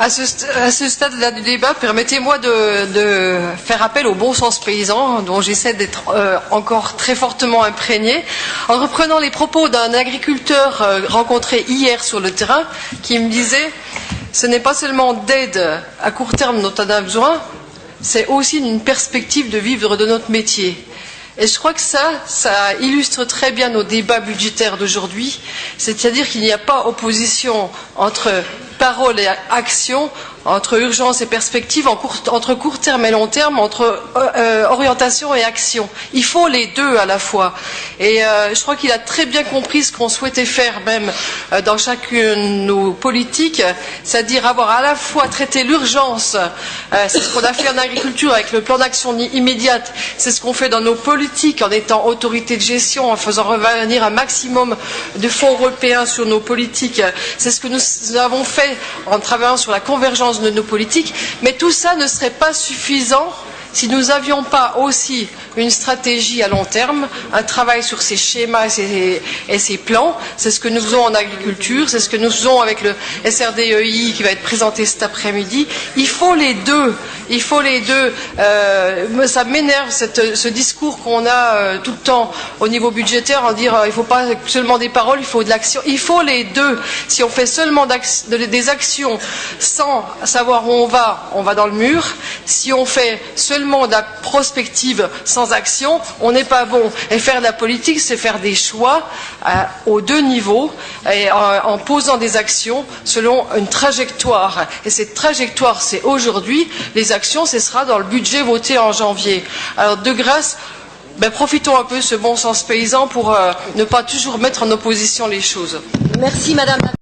À ce stade-là du débat, permettez-moi de faire appel au bon sens paysan, dont j'essaie d'être encore très fortement imprégné, en reprenant les propos d'un agriculteur rencontré hier sur le terrain, qui me disait « ce n'est pas seulement d'aide à court terme dont on a besoin, c'est aussi une perspective de vivre de notre métier ». Et je crois que ça illustre très bien nos débats budgétaires d'aujourd'hui, c'est-à-dire qu'il n'y a pas opposition entre parole et action, entre urgence et perspective, entre court terme et long terme, entre orientation et action. Il faut les deux à la fois. Et je crois qu'il a très bien compris ce qu'on souhaitait faire même dans chacune de nos politiques, c'est-à-dire avoir à la fois traité l'urgence, c'est ce qu'on a fait en agriculture avec le plan d'action immédiate, c'est ce qu'on fait dans nos politiques en étant autorité de gestion, en faisant revenir un maximum de fonds européens sur nos politiques, c'est ce que nous avons fait en travaillant sur la convergence de nos politiques, mais tout ça ne serait pas suffisant si nous n'avions pas aussi une stratégie à long terme, un travail sur ces schémas et ces plans. C'est ce que nous faisons en agriculture, c'est ce que nous faisons avec le SRDEI qui va être présenté cet après-midi. Il faut les deux. Il faut les deux. Ça m'énerve ce discours qu'on a tout le temps au niveau budgétaire en dire il ne faut pas seulement des paroles, il faut de l'action. Il faut les deux. Si on fait seulement des actions sans savoir où on va dans le mur. Si on fait seulement de la prospective sans action, on n'est pas bon. Et faire de la politique, c'est faire des choix aux deux niveaux et en posant des actions selon une trajectoire. Et cette trajectoire, c'est aujourd'hui. Les actions, ce sera dans le budget voté en janvier. Alors, de grâce, profitons un peu de ce bon sens paysan pour ne pas toujours mettre en opposition les choses. Merci, Madame.